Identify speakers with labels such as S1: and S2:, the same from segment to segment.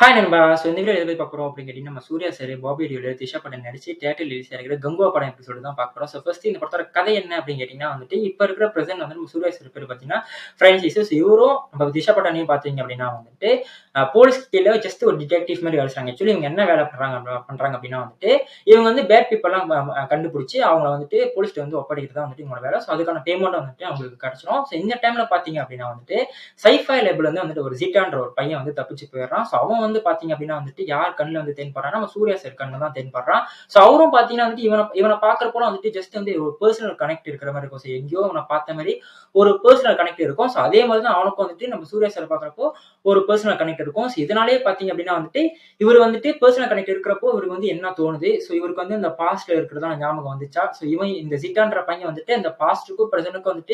S1: Hi நண்பா! இந்த வீடியோல எத பத்தி பார்க்க போறோம் அப்படின்னு கேட்டீங்கன்னா, நம்ம சூர்யா சார், பாபி டியோல, திஷா படம் நடிச்சு தியேட்டர்ல ரிலீஸ் ஆகிற கங்குவா படம் எபிசோடு தான் பார்க்க போறோம். ஃபர்ஸ்ட் இந்த படத்தோட கதை என்ன அப்படின்னு கேட்டீங்கன்னா இப்ப இருக்கிற பிரசன்ட் நம்ம சூர்யா சார் பேரு பார்த்தீங்கன்னா, பிரான்சிஸ். இவரும் நம்ம திஷா பட்டாணியும் பார்த்தீங்க அப்படின்னா போலீஸ் கீழ ஜஸ்ட் ஒரு டிடெக்டிவ் மாரி வேலை செய்றாங்க. ஆக்சுவலி இவங்க என்ன வேலை பண்றாங்க அப்படின்னா இவங்க பேட் பீப்பிள்லாம் கண்டுபிடிச்சு அவங்கள போலீஸ்ட்ட ஒப்படைக்கிறது தான் இவங்களோட வேலை. அதுக்கான பேமெண்ட் அவங்களுக்கு கிடைச்சிரும். இந்த டைம்ல பார்த்தீங்க அப்படின்னா சைஃபை லேப்ல இருந்து ஒரு ஜிட்டான்ற ஒரு பையன் தப்பிச்சு போயிடுறான். அவன் பார்த்தீங்க அப்படின்னா யார் கண்ணுல தென்படுறான்னா, நம்ம சூர்யா சார் கண்ணுல தான் தென்படுறான். அவரும் பார்த்தீங்கன்னா இவன பார்க்கிறப்போலாம் ஜஸ்ட் ஒரு பெர்சனல் கனெக்ட் இருக்கிற மாரி இருக்கும். எங்கேயோ அவன பார்த்த மாரி ஒரு பெர்சனல் கனெக்ட் இருக்கும். அதே மாரி தான் அவனுக்கும் நம்ம சூர்யா சார பார்க்கிறப்போ ஒரு பெர்சனல் கனெக்ட் இருக்கும். இதனாலேயே பார்த்தீங்க அப்படின்னா இவரு பெர்சனல் கனெக்ட் இருக்கிறப்போ இவருக்கு என்ன தோணுது? இவருக்கு இந்த பாஸ்ட்ல இருக்கிறதா ஞாபகம் வந்துச்சா? இவன் இந்த ஜிட்டான்ற பையன் அந்த பாஸ்ட்க்கும் பிரசன்ட்க்கும்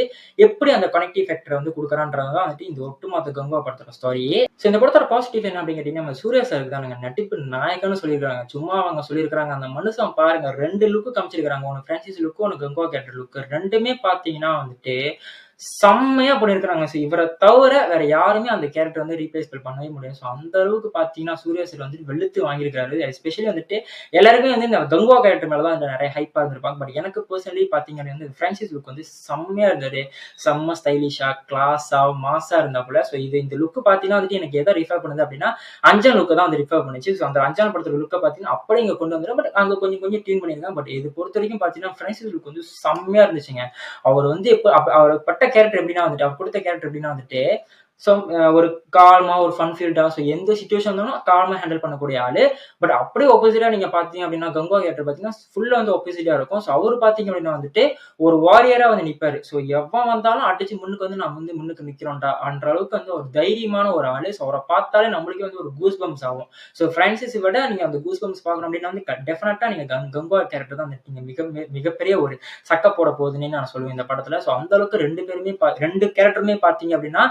S1: எப்படி அந்த கனெக்டிவ் ஃபேக்டர் குடுக்குறான்றது தான் இந்த ஒட்டுமொத்த கங்குவா படத்தோட ஸ்டோரியே. இந்த படத்தோட பாசிட்டிவ் என்ன அப்படின்னு கேட்டீங்கன்னா, நம்ம சூர்யா சாருக்கு தானுங்க நடிப்பு நாயகன்னு சொல்லியிருக்காங்க. சும்மா அவங்க சொல்லியிருக்காங்க. அந்த மனுஷன் பாருங்க 2 லுக் காமிச்சிருக்காங்க. ஒண்ணு பிரான்சிஸ் லுக், ஒண்ணு கங்குவா கேரக்டர் லுக். 2மே பார்த்தீங்கன்னா செம்மையா பண்ணியிருக்காங்க. இவர தவிர வேற யாருமே அந்த கேரக்டர் ரீப்ளேஸ்பிள் பண்ணவே முடியாது. அந்த அளவுக்கு பார்த்தீங்கன்னா, சூர்யா சார் வெளுத்து வாங்கியிருக்காரு. எஸ்பெஷலி எல்லாருமே இந்த கங்குவா கேரக்டர் மேல தான் நெறைய ஹைப்பா இருந்திருப்பாங்க. பட் எனக்கு பெர்சனலி பார்த்தீங்க அப்படின்னா, பிரான்சிஸ் லுக் செம்மையா இருந்தாரு. செம்ம ஸ்டைலிஷா, கிளாஸா, மாஸா இருந்தாப்புல. இந்த லுக் பார்த்தீங்கன்னா எனக்கு எத ரிஃபர் பண்ணுது அப்படின்னா, அஞ்சான் லுக்க தான் ரிஃபர் பண்ணுச்சு. அந்த அஞ்சான் படத்தோட லுக்க பார்த்தீங்கன்னா, அப்படியே இங்க கொண்டு வந்துரும். பட் அங்க கொஞ்சம் கொஞ்சம் டியூன் பண்ணியிருக்காங்க. பட் இது பொறுத்தவரைக்கும் பார்த்தீங்கன்னா, பிரான்சிஸ் லுக் செம்மையா இருந்துச்சுங்க. அவர் எப்ப அவர் பட்ட கேரக்டர் எப்படின்னா அவர் கொடுத்த கேரக்டர் எப்படின்னா ஸோ ஒரு கால்மா, ஒரு ஃபன் ஃபீல்டா எந்த சிச்சுவேஷன் இருந்தாலும் கால்மா ஹேண்டில் பண்ணக்கூடிய ஆளு. பட் அப்படியே ஆப்போசிட்டா நீங்க பார்த்தீங்க அப்படின்னா, கங்குவா கேரக்டர் பார்த்தீங்கன்னா, ஃபுல்லா ஆப்போசிட்டா இருக்கும். அவரு பார்த்தீங்க அப்படின்னா ஒரு வாரியரா நிப்பாரு. எவன் வந்தாலும் அடிச்சு முன்னுக்கு நான் முன்னுக்கு நிக்கிறோம்டா என்ற அளவுக்கு ஒரு தைரியமான ஒரு ஆளு. அவரை பார்த்தாலே நம்மளுக்கே ஒரு கூஸ் பம்ப்ஸ் ஆகும். பிரான்சிஸ் விட நீங்க அந்த கூஸ் பம்ப்ஸ் பார்க்கணும் அப்படின்னா டெஃபினட்டா நீங்க கங்குவா கேரக்டர் தான் நீங்க மிகப்பெரிய ஒரு சக்க போட போகுதுன்னு நான் சொல்லுவேன் இந்த படத்துல. அந்த அளவுக்கு 2 பேருமே 2 கேரக்டருமே பார்த்தீங்க அப்படின்னா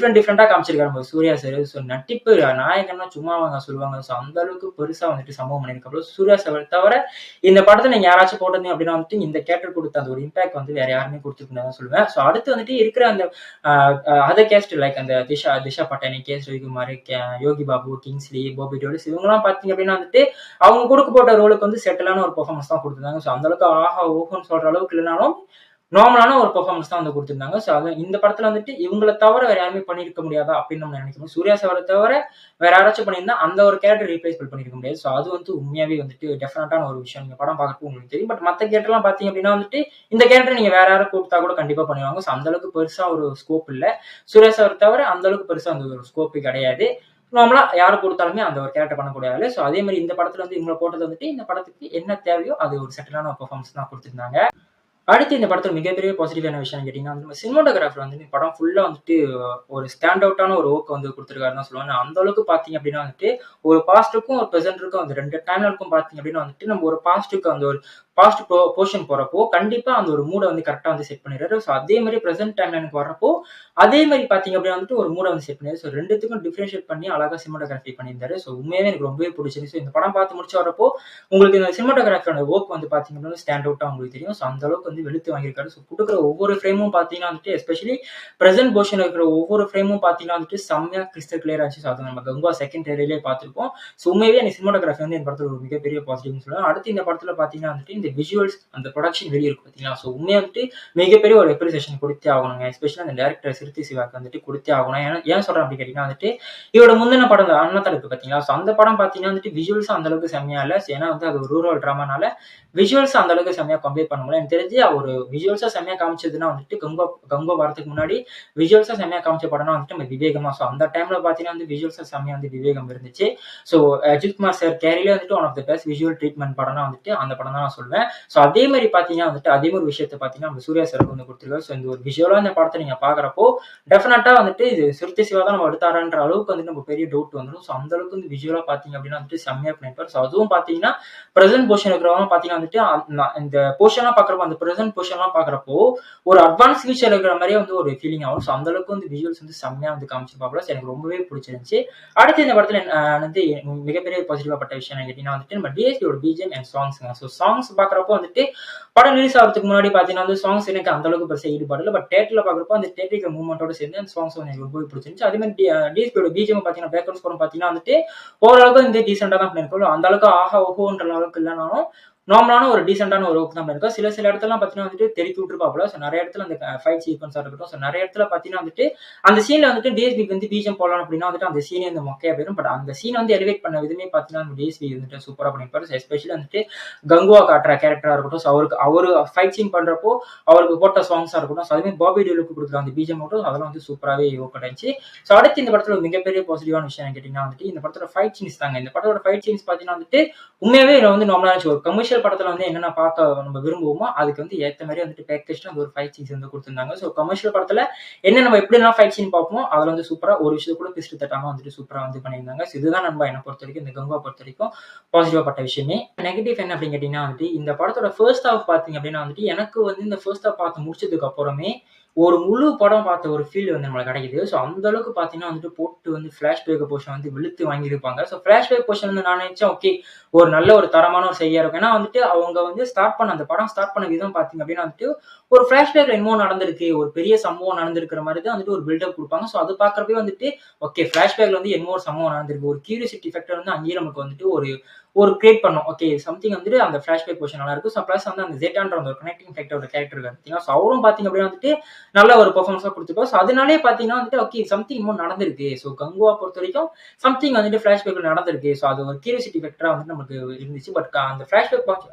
S1: டிஃபரெண்டா காமிச்சிருக்காரு சூர்யா சார். நட்டிப்பு நாயகன்னா சும்மா அவங்க சொல்லுவாங்க. அந்த அளவுக்கு பெருசா சம்பவம் பண்ணியிருக்காரு. சூர்யா சார் தவிர இந்த படத்தை நீங்க யாராச்சும் போட்டீங்க அப்படின்னா இந்த கேரக்டர் கொடுத்த அந்த ஒரு இம்பாக்ட் வேற யாருமே கொடுத்துருக்கேன் சொல்லுவேன். அடுத்து இருக்கிற அந்த அதர் கேஸ்ட் லைக் அந்த Disha Pathani, K Ravikumar, Yogi Babu, Kingsley, Bobby Deol இவங்கலாம் பார்த்தீங்க அப்படின்னா அவங்க கொடுக்கப்பட்ட ரோலுக்கு செட்டிலான ஒரு பெர்ஃபார்மன்ஸ் தான் கொடுத்துருந்தாங்க. அந்த அளவுக்கு ஆஹா ஓஹோன்னு சொல்ற அளவுக்கு இல்லைனாலும் நார்மலான ஒரு பெர்ஃபார்மன்ஸ் தான் குடுத்திருந்தாங்க. இந்த படத்துல இவங்கள தவிர வேற யாருமே பண்ணியிருக்க முடியாதா அப்படின்னு நம்ம நினைக்கிறோம். சூர்யா சார தவிர வேற யாராச்சும் பண்ணியிருந்தா அந்த ஒரு கேரக்டர் ரீப்ளேஸ்பிள் பண்ணியிருக்க முடியாது. அது உண்மையாவே டெஃபினட்டான ஒரு விஷயம். நீங்க படம் பார்க்கறப்போ உங்களுக்கு தெரியும். பட் மத்த கேரக்டர்லாம் பார்த்தீங்க அப்படின்னா இந்த கேரக்டர் நீங்க வேற யாரும் கூப்பிட்டா கூட கண்டிப்பா பண்ணுவாங்க. அந்த அளவுக்கு பெருசா ஒரு ஸ்கோப் இல்ல. சூர்யா சார தவிர அந்த அளவுக்கு பெருசா அந்த ஒரு ஸ்கோப் கிடையாது. நார்மலா யாரு கொடுத்தாலுமே அந்த ஒரு கேரக்டர் பண்ணக்கூடிய ஆளு. அதே மாரி இந்த படத்துல இவங்கள போட்டது இந்த படத்துக்கு என்ன தேவையோ அது ஒரு செட்டிலான பெர்ஃபார்மன்ஸ் தான் குடுத்திருந்தாங்க. அடுத்து இந்த படத்துல மிகப்பெரிய பாசிட்டிவான விஷயம் கேட்டீங்கன்னா, சினிமாட்டோகிராஃபர் படம் ஃபுல்லா ஒரு ஸ்டாண்ட் அவுட்டான ஒரு ஒர்க் குடுத்திருக்காருன்னு தான் சொல்லுவேன். அந்த அளவுக்கு பார்த்தீங்க அப்படின்னா ஒரு பாஸ்ட்டுக்கும், ஒரு பிரசன்ட்க்கும் அந்த 2 டைம்லைனுக்கும் பார்த்தீங்க அப்படின்னா நம்ம ஒரு பாஸ்ட்டுக்கு அந்த ஒரு பாஸ்ட் போர்ஷன் போறப்போ, கண்டிப்பா அந்த ஒரு மூட கரெக்ட்டா செட் பண்ணிடுறாரு. அதே மாரி பிரசன்ட் டைம்லைனுக்கு வர்றப்போ, அதே மாரி பார்த்தீங்க அப்படின்னா ஒரு மூட செட் பண்ணிடுறாரு. 2த்துக்கும் டிஃபரன்ஷியேட் பண்ணி அழகா சினிமாட்டோகிராஃபி பண்ணியிருந்தாரு. உண்மையாவே எனக்கு ரொம்பவே பிடிச்சிருந்துச்சு. இந்த படம் பார்த்து முடிச்சு வரப்போ, உங்களுக்கு இந்த சினிமாட்டோகிராஃபியோட ஒர்க் பார்த்தீங்க அப்படின்னா ஸ்டாண்ட் அவுட்டா உங்களுக்கு தெரியும். அந்த அளவுக்கு வெளுத்து வாங்கியிருக்காரு. குடுக்குற ஒவ்வொரு ஃப்ரேமும் பார்த்தீங்கன்னா எஸ்பெஷலி பிரசன்ட் போர்ஷன்ல இருக்கிற ஒவ்வொரு ஃப்ரேமும் பார்த்தீங்கன்னா செம்மையா கிறிஸ்டல் கிளியரா இருந்துச்சு. அது நம்ம கங்குவா செகண்ட் ட்ரெய்லர்லயே பார்த்திருப்போம். உண்மையாவே எனக்கு சினிமாட்டோகிராஃபி இந்த படத்துல ஒரு மிகப்பெரிய பாசிட்டிவ்னு சொல்லலாம். அடுத்து இந்த படத்துல பார்த்தீங்கன்னா இந்த விஜுவல்ஸ் அந்த ப்ரொடக்ஷன் வெளிய இருக்கு பார்த்தீங்களா? உண்மையா மிகப்பெரிய ஒரு அப்ரிசியேஷன் குடுத்தே ஆகணுங்க. எஸ்பெஷலி அந்த டைரக்டர் சிறுத்தை சிவாக்கு குடுத்தே ஆகணும். ஏன் சொல்றேன் அப்படின்னு கேட்டீங்கன்னா இவரோட முந்தின படம் அந்த அண்ணாத்தலை இருக்கு பார்த்தீங்களா? அந்த படம் பார்த்தீங்கன்னா விஜுவல்ஸ் அந்த அளவுக்கு செம்மையா இல்ல. ஏன்னா அது ஒரு ரூரல் டிராமானால விஜுவல்ஸ் அந்த அளவுக்கு செம்மையா கம்பேர் பண்ண முடியல. எனக்கு தெரிஞ்சு ஒரு விஜுவல்ஸா செம்மையா காமிச்சதுன்னா கங்குவா வரதுக்கு முன்னாடி விஜுவல்ஸா செம்மையா காமிச்ச படம்னா நம்ம விவேகம் தான். அந்த டைம்ல பார்த்தீங்கன்னா விஜுவல்ஸா செம்மையா விவேகம் இருந்துச்சு. அஜித் குமார் சார் கேரியிலே one of the best visual treatment படம்னா அந்த படம் தான் நான் சொல்வேன். அதே மாதிரி பார்த்தீங்கன்னா அதே ஒரு விஷயத்த பார்த்தீங்கன்னா நம்ம சூர்யா சார் கொடுத்துருக்காரு. இந்த ஒரு விஷுவலா இந்த படத்தை நீங்க பார்க்குறப்போ டெஃபினட்டா இது சிறுத்தை சிவா தான் நம்ம எடுத்தாரான்ற அளவுக்கு நம்ம பெரிய டவுட் வந்துடும். அந்த அளவுக்கு விஷுவலா பார்த்தீங்க அப்படின்னா செம்மையா பண்ணிருப்பாரு. அதுவும் பார்த்தீங்கன்னா பிரசன்ட் போர்ஷன் இருக்கிறவங்க பார்த்தீங்கன்னா இந்த போர்ஷன்லாம் பார்க்குறப்போ அந்த பிரசன்ட் போர்ஷன்லாம் பார்க்குறப்போ ஒரு அட்வான்ஸ் ஃபியூச்சர் இருக்கிற மாதிரியே ஒரு ஃபீலிங் ஆகும். அந்த அளவுக்கு விஜுவல்ஸ் செம்மையா காமிச்சிருப்பாப்புல. எனக்கு ரொம்பவே பிடிச்சிருந்துச்சு. அடுத்து இந்த படத்துல மிகப்பெரிய பாசிட்டிவா பட்ட விஷயம் கேட்டீங்கன்னா நம்ம டிஎஸ்பியோட பிஜிஎம் அண்ட் சாங்ஸ் பார்க்குறப்போ வந்துட்டு படம் ரிலீஸ் ஆகிறதுக்கு முன்னாடி பார்த்தீங்கன்னா வந்து சாங்ஸ் எனக்கு அந்த அளவுக்கு பெருசா ஈடுபாடு இல்ல. பட் தியேட்டர்ல பார்க்குறப்போ அந்த தியேட்டரிக்கல் மூவ்மெண்ட்டோட சேர்ந்து அந்த சாங்ஸ் எனக்கு ரொம்பவே பிடிச்சிருந்துச்சு. அதே மாதிரி டிஎஸ்பியோட பிஜிஎம் பார்த்தீங்கன்னா பேக்ரவுண்ட் ஸ்கோர் பார்த்தீங்கன்னா வந்துட்டு ஓரளவுக்கு வந்து டீசென்ட்டா தான் பண்ணியிருக்கோம். அந்த அளவுக்கு ஆஹா ஓஹோன்ற அளவுக்கு இல்லனாலும் நார்மலான ஒரு டீசென்ட்டான ஒரு ஒர்க் தான் பண்ணியிருக்கோம். சில இடத்துலலாம் பார்த்தீங்கன்னா வந்துட்டு தெறித்து விட்டுருப்பாப்புல. ஸோ நெறைய இடத்துல அந்த ஃபைட் சீக்வென்ஸா இருக்கட்டும். ஸோ நெறைய இடத்துல பார்த்தீங்கன்னா வந்துட்டு அந்த சீன்ல வந்துட்டு டிஎஸ்பிக்கு வந்து பிஜிஎம் போடலாம் அப்படின்னா வந்துட்டு அந்த சீனே வந்து மொக்கையா போயிரும். பட் அந்த சீன் வந்து எலிவேட் பண்ண விதமே பார்த்தீங்கன்னா டிஎஸ்பி வந்துட்டு சூப்பரா பண்ணியிருப்பாரு. ஸோ எஸ்பெஷலி வந்துட்டு கங்குவா காட்டுற கேரக்டரா இருக்கட்டும். ஸோ அவரு ஃபைட் சீன் பண்றப்போ அவருக்கு போட்ட சாங்ஸா இருக்கட்டும். ஸோ அதுமாரி பாபி டியோலுக்கு கொடுக்குற அந்த பிஜிஎம் மட்டும் அதெல்லாம் வந்து சூப்பராவே ஒர்க் அவுட் ஆயிடுச்சு. ஸோ அடுத்து இந்த படத்துல ஒரு மிகப்பெரிய பாசிட்டிவான விஷயம் கேட்டீங்கன்னா வந்துட்டு இந்த படத்தோட ஃபைட் சீன்ஸ் தாங்க. இந்த படத்தோட ஃபைட் சீன்ஸ் பார்த்தீங்கன்னா வந்துட்டு உண்மையாவே வந்து நார்மலா இருந்துச்சு. ஒரு கமர்ஷியல் படத்துல வந்து என்னென்ன பார்க்க நம்ம விரும்புவோமோ அதுக்கு வந்து ஏத்த மாதிரி வந்துட்டு பேக்கேஜ்ல அந்த ஒரு ஃபைட் சீன்ஸ் வந்து கொடுத்திருந்தாங்க. ஸோ கமர்ஷியல் படத்துல என்ன நம்ம எப்படிலாம் ஃபைட் சீன் பார்ப்போமோ அதுல வந்து சூப்பரா ஒரு விஷயத்தை கூட பிஸ்டு தட்டாம வந்துட்டு சூப்பரா வந்து பண்ணியிருந்தாங்க. ஸோ இதுதான் நண்பா என்னை பொறுத்த வரைக்கும் இந்த கங்குவா பொறுத்த வரைக்கும் பாசிட்டிவா பட்ட விஷயமே. நெகட்டிவ் என்ன அப்படின்னு கேட்டீங்கன்னா வந்துட்டு இந்த படத்தோட ஃபர்ஸ்ட் ஹாஃப் பார்த்தீங்க அப்படின்னா வந்துட்டு எனக்கு வந்து இந்த ஃபர்ஸ்ட் ஹாஃப் பார்த்து முடிச்சதுக்கு அப்புறமே ஒரு முழு படம் பார்த்த ஒரு ஃபீல் வந்து நம்மளுக்கு கிடைக்குது. ஸோ அந்த அளவுக்கு பார்த்தீங்கன்னா வந்துட்டு போட்டு வந்து ஃபிளாஷ்பேக் போர்ஷன் வந்து வெளுத்து வாங்கியிருப்பாங்க. ஸோ ஃபிளாஷ்பேக் போர்ஷன் வந்து நான் நினைச்சேன் ஓகே ஒரு நல்ல ஒரு தரமான ஒரு செய்தியா இருக்கும். ஏன்னா வந்துட்டு அவங்க வந்து அந்த படம் ஸ்டார்ட் பண்ண விதம் பார்த்தீங்க அப்படின்னா வந்துட்டு ஒரு ஃபிளாஷ்பேக்ல என்னமோ நடந்திருக்கு. ஒரு பெரிய சம்பவம் நடந்திருக்கிற மாதிரி தான் வந்துட்டு ஒரு பில்டப் கொடுப்பாங்க. ஸோ அது பார்க்கறப்பே வந்துட்டு ஓகே ஃபிளாஷ்பேக்ல வந்து என்னமோ ஒரு சம்பவம் நடந்திருக்கு. ஒரு கியூரியாசிட்டி ஃபேக்டர் வந்து அங்கேயே நமக்கு வந்துட்டு ஒரு கிரியேட் பண்ணும். ஓகே சம்திங் வந்துட்டு அந்த ஃபிளாஷ்பேக் போர்ஷன் நல்லா இருக்கும். ஸோ பிளஸ் வந்து அந்த ஜெட்டான்ற அந்த கனெக்டிங் ஃபேக்டரோட கேரக்டர் பார்த்தீங்கன்னா, ஸோ அவரும் பார்த்தீங்க அப்படின்னா வந்துட்டு நல்ல ஒரு பெர்ஃபார்மன்ஸா கொடுத்துருப்பாரு. ஸோ அதனாலேயே பார்த்தீங்கன்னா வந்துட்டு ஓகே சம்திங் இன்னும் நடந்திருக்கு. ஸோ கங்குவா பொறுத்த வரைக்கும் சம்திங் வந்துட்டு ஃபிளாஷ்பேக்ல நடந்திருக்கு. ஸோ அது ஒரு கியூரியாசிட்டி ஃபேக்டரா வந்து நமக்கு இருந்துச்சு. பட் அந்த ஃபிளாஷ்பேக்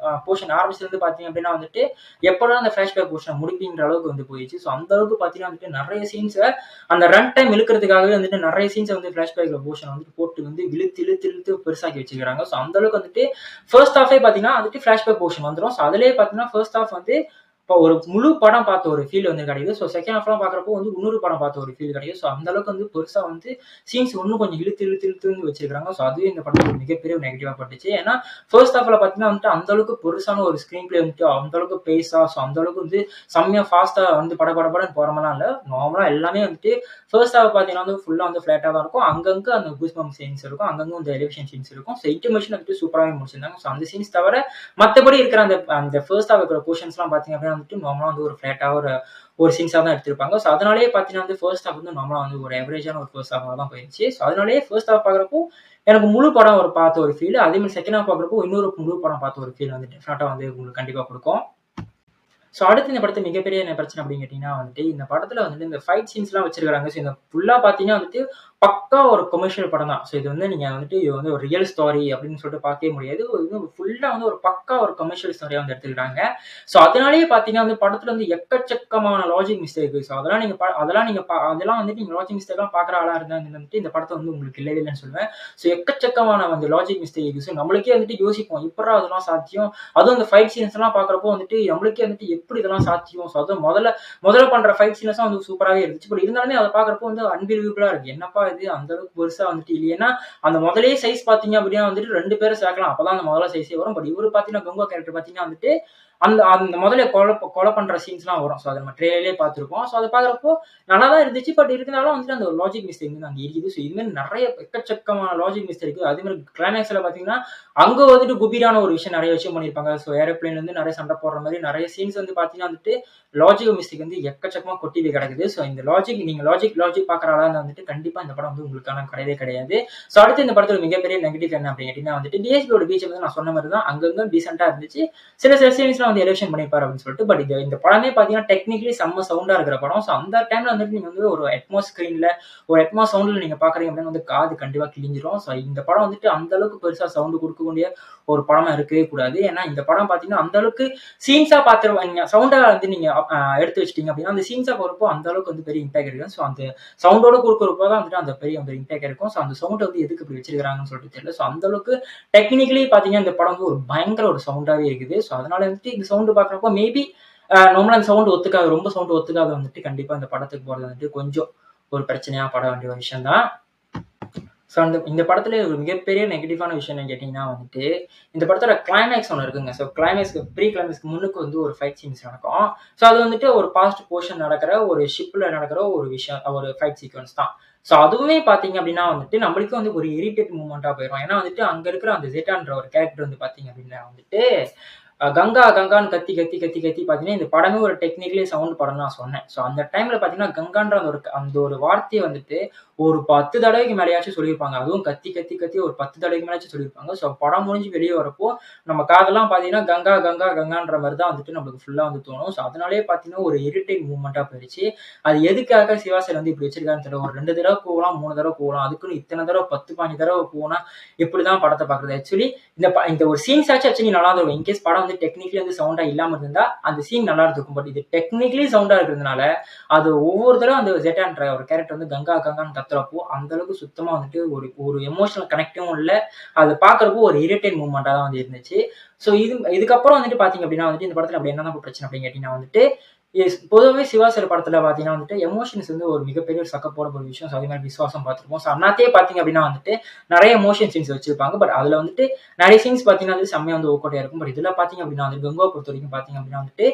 S1: போர்ஷன் ஆரம்பிச்சது பார்த்தீங்க அப்படின்னா வந்துட்டு எப்படா அந்த ஃபிளாஷ்பேக் போர்ஷன் முடிப்பின்ற அளவுக்கு வந்து போயிடுச்சு. ஸோ அந்த அளவுக்கு பார்த்தீங்கன்னா வந்துட்டு நிறைய சீன்ஸை அந்த ரன் டைம் இழுக்கிறதுக்காகவே வந்துட்டு நிறைய சீன்ஸை வந்து ஃபிளாஷ்பேக்ல போர்ஷன் வந்துட்டு போட்டு வந்து இழுத்து பெருசாக்கி வச்சிருக்காங்க. ஸோ அந்த அளவுக்கு வந்துட்டு ஃபர்ஸ்ட் ஹாஃபே பார்த்தீங்கன்னா வந்துட்டு ஃபிளாஷ்பேக் போர்ஷன் வந்துடும். ஸோ அதிலேயே பார்த்தீங்கன்னா ஃபர்ஸ்ட் ஹாஃப் வந்து இப்போ ஒரு முழு படம் பார்த்த ஒரு ஃபீல் வந்து கிடைக்குது. ஸோ செகண்ட் ஹாஃப்லாம் பார்க்குறப்போ வந்து இன்னொரு படம் பார்த்த ஒரு ஃபீல் கிடைக்குது. ஸோ அந்த அளவுக்கு வந்து பெருசா வந்து சீன்ஸ் இன்னும் கொஞ்சம் இழுத்து வந்து வச்சிருக்காங்க. ஸோ அதுவே இந்த படத்துக்கு ஒரு மிகப்பெரிய நெகட்டிவா பட்டுச்சு. ஏன்னா ஃபர்ஸ்ட் ஹாஃப்ல பார்த்தீங்கன்னா வந்துட்டு அந்த அளவுக்கு பெருசான ஒரு ஸ்க்ரீன் பிளே வந்துட்டு அந்த அளவுக்கு பேஸா ஸோ அந்த அளவுக்கு வந்து செம்மையா ஃபாஸ்டா வந்து படபடன்னு போற மாதிரிலாம் இல்ல. நார்மலா எல்லாமே வந்துட்டு ஃபர்ஸ்ட் ஹாஃப் பார்த்தீங்கன்னா வந்து ஃபுல்லா வந்து ஃபிளாட்டா தான் இருக்கும். அங்கங்க அந்த கூஸ் பம்ப் சீன்ஸ் இருக்கும். அங்கங்க வந்து எலிவேஷன் சீன்ஸ் இருக்கும். ஸோ இன்டிமேஷன் வந்துட்டு சூப்பராவே முடிச்சிருந்தாங்க. ஸோ அந்த சீன்ஸ் தவிர மத்தபடி இருக்கிற அந்த ஃபர்ஸ்ட் ஹாஃப் இருக்கிற போர்ஷன்ஸ்லாம் பார்த்தீங்க அப்படின்னா வந்துட்டு நார்மலா வந்து ஒரு ஃபிளாட்டா ஒரு சீன்ஸா தான் எடுத்திருப்பாங்க. ஸோ அதனாலேயே பார்த்தீங்கன்னா வந்து ஃபர்ஸ்ட் ஹாஃப் வந்து நார்மலா வந்து ஒரு ஆவரேஜான ஒரு ஃபர்ஸ்ட் ஹாஃபா தான் போயிருச்சு. ஸோ அதனாலேயே ஃபர்ஸ்ட் ஹாஃப் பார்க்குறப்போ எனக்கு முழு படம் பார்த்த ஒரு ஃபீல். அதே மாதிரி செகண்ட் ஹாஃப் பார்க்குறப்போ இன்னொரு முழு படம் பார்த்த ஒரு ஃபீல் வந்து டெஃபினட்டா வந்து உங்களுக்கு கண்டிப்பா கொடுக்கும். ஸோ அடுத்து இந்த படத்துல மிகப்பெரிய என்ன பிரச்சனை அப்படின்னு கேட்டீங்கன்னா வந்துட்டு இந்த படத்துல வந்துட்டு இந்த ஃபைட் சீன்ஸ்லாம் வச்சிருக்காங்க. ஸோ இந்த ஃபுல்லா பார்த்தீங்கன்னா வந்துட்டு பக்கா ஒரு கமர்ஷியல் படம் தான். ஸோ இது வந்து நீங்க வந்துட்டு இது வந்து ஒரு ரியல் ஸ்டோரி அப்படின்னு சொல்லிட்டு பார்க்கவே முடியாது. இது ஃபுல்லா வந்து ஒரு பக்கா ஒரு கமர்ஷியல் ஸ்டோரியா வந்து எடுத்துக்கிறாங்க. ஸோ அதனாலேயே பார்த்தீங்கன்னா வந்து படத்துல வந்து எக்கச்சக்கமான லாஜிக் மிஸ்டேக். ஸோ அதெல்லாம் வந்துட்டு நீங்க லாஜிக் மிஸ்டேக்லாம் பார்க்குற ஆளா இருந்தா வந்துட்டு இந்த படத்தை வந்து உங்களுக்கு இல்லைன்னு சொல்லுவேன். ஸோ எக்கச்சக்கமான வந்து லாஜிக் மிஸ்டேக். ஸோ நம்மளுக்கே வந்துட்டு யோசிப்போம் எப்படா அதெல்லாம் சாத்தியம். அதுவும் அந்த ஃபைட் சீன்ஸ் எல்லாம் பார்க்குறப்போ வந்துட்டு நம்மளுக்கே வந்துட்டு எப்படி இதெல்லாம் சாத்தியம். ஸோ அதுவும் முதல்ல பண்ற ஃபைட் சீன்ஸ் வந்து சூப்பராகவே இருந்துச்சு. பட் இருந்தாலுமே அதை பார்க்குறப்போ வந்து அன்பிலீவபிளா இருக்கு. என்னப்பா இது அந்த அளவுக்கு பெருசா வந்துட்டு இல்லையா அந்த முதலே சைஸ் பாத்தீங்க அப்படின்னா வந்துட்டு 2 பேரை சேர்க்கலாம். அப்பதான் அந்த முதல்ல சைஸே வரும். பட் இவரு பாத்தீங்கன்னா கங்கா கேரக்டர் பாத்தீங்கன்னா வந்துட்டு அந்த அந்த முதல்ல கொலை பண்ற சீன்ஸ்லாம் வரும். ஸோ அதை நம்ம ட்ரெயிலே பார்த்துருப்போம். ஸோ அதை பார்க்குறப்போ நல்லா தான் இருந்துச்சு. பட் இருந்தாலும் வந்துட்டு அந்த லாஜிக் மிஸ்டேக் வந்து அங்கே இருக்குது. ஸோ இதுமாதிரி நிறைய எக்கச்சக்கமான லாஜிக் மிஸ்டேக் இருக்குது. அதே மாதிரி கிளைமேக்ஸ்ல பார்த்தீங்கன்னா அங்கே வந்துட்டு குபீரான ஒரு விஷயம் நிறைய விஷயம் பண்ணியிருப்பாங்க. ஸோ ஏரோப்ளேன்ல இருந்து நிறைய சண்டை போடுற மாதிரி நிறைய சீன்ஸ் வந்து பார்த்தீங்கன்னா வந்துட்டு லாஜிக் மிஸ்டேக் வந்து எக்கச்சக்கமா கொட்டி கிடக்குது. ஸோ இந்த நீங்க லாஜிக் பார்க்குற ஆளா வந்துட்டு கண்டிப்பா இந்த படம் வந்து உங்களுக்கான கிடையவே கிடையாது. ஸோ அடுத்து இந்த படத்துல மிகப்பெரிய நெகட்டிவ் என்ன அப்படின்னு கேட்டீங்கன்னா வந்துட்டு டிஎஸ்பியோட பீச் வந்து நான் சொன்ன மாதிரி தான் அங்கங்க டீசென்டா இருந்துச்சு. சில சீன்ஸ்லாம் வந்து எலிவேஷன் பண்ணிப்பாரு அப்படின்னு சொல்லிட்டு. பட் இந்த படமே பாத்தீங்கன்னா டெக்னிக்கலி செம்ம சவுண்டா இருக்கிற படம். ஸோ அந்த டைம்ல வந்துட்டு நீங்க வந்து ஒரு அட்மாஸ் ஸ்கிரீன்ல ஒரு அட்மாஸ் சவுண்ட்ல நீங்க பாக்குறீங்க அப்படின்னு வந்து காது கண்டிப்பா கிழிஞ்சிரும். ஸோ இந்த படம் வந்துட்டு அந்த அளவுக்கு பெருசா சவுண்ட் கொடுக்கக்கூடிய ஒரு படமா இருக்கவே கூடாது. ஏன்னா இந்த படம் பாத்தீங்கன்னா அந்த அளவுக்கு சீன்ஸா பாத்துருவாங்க. சவுண்டா வந்து நீங்க எடுத்து வச்சிட்டீங்க அப்படின்னா அந்த சீன்ஸா போறப்போ அந்த அளவுக்கு வந்து பெரிய இம்பாக்ட் இருக்கு. ஸோ அந்த சவுண்டோட கொடுக்குறப்போ தான் வந்துட்டு அந்த பெரிய அந்த இம்பாக்ட் இருக்கும். ஸோ அந்த சவுண்ட் வந்து எதுக்கு இப்படி வச்சிருக்காங்கன்னு சொல்லிட்டு தெரியல. ஸோ அந்த அளவுக்கு டெக்னிக்கலி பாத்தீங்கன்னா இந்த படம் வந்து ஒரு பயங்கர ஒரு சவுண்டாவே இருக்குது. ஸோ அதனால வந்துட்டு இந்த சவுண்ட் பாக்குறப்போ மேபி நார்மலா அந்த சவுண்ட் ஒத்துக்காது. ரொம்ப சவுண்ட் ஒத்துக்காது வந்துட்டு கண்டிப்பா இந்த படத்துக்கு போறது வந்துட்டு கொஞ்சம் ஒரு பிரச்சனையா பட வேண்டிய ஒரு விஷயம் தான். ஸோ இந்த படத்துல ஒரு மிகப்பெரிய நெகட்டிவான விஷயம் என்னன்னு கேட்டீங்கன்னா வந்துட்டு இந்த படத்தோட கிளைமேக்ஸ் ஒன்று இருக்குங்க. ஸோ ப்ரீ கிளைமேக்ஸ்க்கு முன்னுக்கு வந்து ஒரு ஃபைட் சீன்ஸ் நடக்கும். ஸோ அது வந்துட்டு ஒரு பாஸ்ட் போர்ஷன் நடக்கிற ஒரு ஷிப்ல நடக்கிற ஒரு விஷயம் ஒரு ஃபைட் சீக்வன்ஸ் தான். ஸோ அதுவுமே பார்த்தீங்க அப்படின்னா வந்துட்டு நம்மளுக்கு வந்து ஒரு இரிட்டேட் மூமெண்ட்டாக போயிடும். ஏன்னா வந்துட்டு அங்கே இருக்கிற அந்த ஜெட்டான்ற ஒரு கேரக்டர் வந்து பார்த்தீங்க அப்படின்னா வந்துட்டு கங்கா கங்கான்னு கத்தி கத்தி கத்தி கத்தி பார்த்தீங்கன்னா, இந்த படமே ஒரு டெக்னிக்கலி சவுண்ட் படம்னு நான் சொன்னேன். ஸோ அந்த டைம்ல பார்த்தீங்கன்னா, கங்கான்ற அந்த ஒரு வார்த்தைய வந்துட்டு ஒரு 10 தடவைக்கு மேலயாச்சும் சொல்லியிருப்பாங்க. அதுவும் கத்தி கத்தி கத்தி ஒரு 10 தடவைக்கு மேலயாச்சும் சொல்லியிருப்பாங்க. ஸோ படம் முடிஞ்சு வெளிய வரப்போ, நம்ம காதெல்லாம் பார்த்தீங்கன்னா, கங்கா கங்கா கங்கான்ற மாரி தான் வந்துட்டு நம்மளுக்கு ஃபுல்லா வந்து தோணும். ஸோ அதனாலேயே பார்த்தீங்கன்னா, ஒரு இரிட்டேட் மூவ்மெண்ட்டா போயிருச்சு. அது எதுக்காக சிவா சார் வந்து இப்படி வச்சிருக்காருன்னு தெரியல. ஒரு 2 தடவ கூவலாம், 3 தடவ கூவலாம். அதுக்குன்னு இத்தன தடவ 10, 15 தடவ கூவுனா எப்படிதான் படத்த பார்க்குறது? ஆக்சுவலி இந்த ஒரு சீன்ஸாச்சும் ஆக்சுவலி நல்லா இருந்திருக்கும். இன்கேஸ் படம் வந்து டெக்னிக்கலி வந்து சவுண்டா இல்லாம இருந்தா, அந்த சீன் நல்லா இருந்திருக்கும். பட் இது டெக்னிக்கலி சவுண்டா இருக்கிறதுனால, அது ஒவ்வொரு தடவ அந்த ஜெட்டான்ற ஒரு கேரக்டர் வந்து கங்கா கங்கான்னு கத்துறப்போ, அந்த அளவுக்கு சுத்தமா வந்துட்டு ஒரு ஒரு எமோஷனல் கனெக்டும் இல்ல. அது பார்க்கறப்போ ஒரு இரிட்டேட் மூவ்மெண்ட்டா தான் வந்து இருந்துச்சு. ஸோ இதுக்கப்புறம் வந்துட்டு பார்த்தீங்க அப்படின்னா வந்துட்டு, இந்த படத்துல அப்படி என்னதான் பிரச்சனை அப்படின்னு கேட்டீங்கன்னா வந்துட்டு, பொதுவாவே சிவா சார் படத்துல பார்த்தீங்கன்னா வந்துட்டு, எமோஷன்ஸ் வந்து ஒரு மிகப்பெரிய ஒரு சக்கப்போட ஒரு விஷயம். ஸோ அதே மாரி விஸ்வாசம் பார்த்திருப்போம். ஸோ அண்ணாத்தையே பார்த்தீங்க அப்படின்னா வந்துட்டு, நெறைய எமோஷன் சீன்ஸ் வச்சிருப்பாங்க. பட் அதுல வந்துட்டு நெறைய சீன்ஸ் பார்த்தீங்கன்னா வந்து செம்மையா வந்து ஒர்க் அவுட் ஆயிருக்கும். பட் இதுல பார்த்தீங்க அப்படின்னா வந்து கங்குவா பொறுத்தவரைக்கும் பார்த்தீங்க அப்படின்னா வந்துட்டு,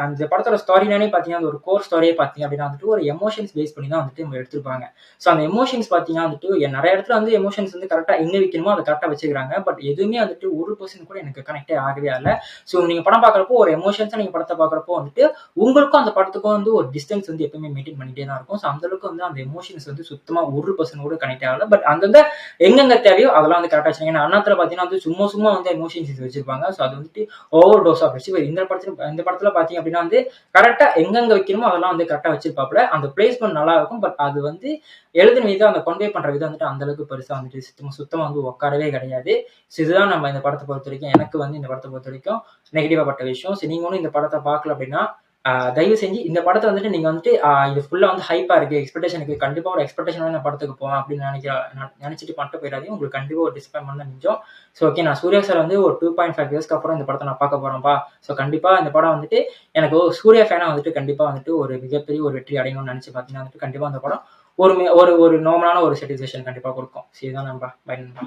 S1: அந்த படத்தோட ஸ்டோரி லைனே பார்த்தீங்கன்னா, அந்த ஒரு கோர் ஸ்டோரியே பார்த்தீங்க அப்படின்னா வந்துட்டு, ஒரு எமோஷன்ஸ் பேஸ் பண்ணி தான் வந்துட்டு இவங்க எடுத்திருப்பாங்க. ஸோ அந்த எமோஷன்ஸ் பார்த்தீங்கன்னா வந்துட்டு, நெறைய இடத்துல வந்து எமோஷன்ஸ் வந்து கரெக்ட்டா எங்க வைக்கணுமோ அத கரெக்ட்டா வச்சிருக்காங்க. பட் எதுவுமே வந்துட்டு 1% கூட எனக்கு கனெக்ட்டே ஆகவே ஆகல. ஸோ நீங்க படம் பார்க்கறப்போ ஒரு எமோஷன்ஸா நீங்க படத்த பார்க்கறப்போ வந்துட்டு, உங்களுக்கும் அந்த படத்துக்கும் வந்து ஒரு டிஸ்டன்ஸ் வந்து எப்பவுமே மெயின்டெயின் பண்ணிட்டே தான் இருக்கும். ஸோ அந்த அளவுக்கு வந்து அந்த எமோஷன்ஸ் வந்து சுத்தமா 1% கூட கனெக்ட் ஆகல. பட் அங்கங்க எங்கெங்க தேவையோ அதெல்லாம் வந்து கரெக்ட்டா வச்சிருக்காங்க. ஏன்னா அண்ணாத்துல பார்த்தீங்கன்னா வந்து சும்மா சும்மா வந்து எமோஷன் சீன்ஸ் வச்சிருப்பாங்க. ஸோ அது வந்துட்டு ஓவர் டோஸ் ஆஃப் ஆயிடுச்சு. இந்த படத்துல பார்த்தீங்க அப்படின்னா வந்து கரெக்ட்டா எங்கெங்க வைக்கணுமோ அதெல்லாம் வந்து கரெக்ட்டா வச்சிருப்பாப்புல. அந்த பிளேஸ்மெண்ட் நல்லா இருக்கும். பட் அது வந்து எழுதின விதம், அந்த கன்வே பண்ற விதம் வந்துட்டு அந்த அளவுக்கு பெருசா வந்துட்டு சுத்தமா வந்து உட்காரவே கிடையாது. ஸோ இதுதான் நம்ம இந்த படத்த பொறுத்தவரைக்கும் எனக்கு வந்து இந்த படத்த பொறுத்தவரைக்கும் நெகட்டிவா பட்ட விஷயம். ஸோ நீங்க ஒண்ணும் இந்த படத்த பார்க்கல அப்படின்னா, தயவு செஞ்சு இந்த படத்த வந்துட்டு நீங்க வந்துட்டு இது ஃபுல்லா வந்து ஹைப்பா இருக்கு, எக்ஸ்பெக்டேஷன் இருக்கு. கண்டிப்பா ஒரு எக்ஸ்பெக்டேஷனோட இந்த படத்துக்கு போவேன் அப்படின்னு நெனச்சுட்டு மட்டும் போயிறாதீங்க. உங்களுக்கு கண்டிப்பா ஒரு டிசப்பாயின்ட்மென்ட் தான் மிஞ்சும். ஸோ ஓகே, நான் சூர்யா சார் வந்து ஒரு 2.5 இயர்ஸ்க்கு அப்புறம் இந்த படத்த நான் பார்க்க போறேன்ப்பா. ஸோ கண்டிப்பா இந்த படம் வந்துட்டு எனக்கு ஒரு சூர்யா ஃபேனா வந்துட்டு கண்டிப்பா வந்துட்டு ஒரு மிகப்பெரிய ஒரு வெற்றி அடையணும்னு நெனச்சு பார்த்தீங்கன்னா வந்துட்டு, கண்டிப்பா அந்த படம் ஒரு ஒரு ஒரு நார்மலான ஒரு சாட்டிஸ்ஃபேக்ஷன் கண்டிப்பா குடுக்கும். ஸோ இதுதான் நண்பா. பை நண்பா.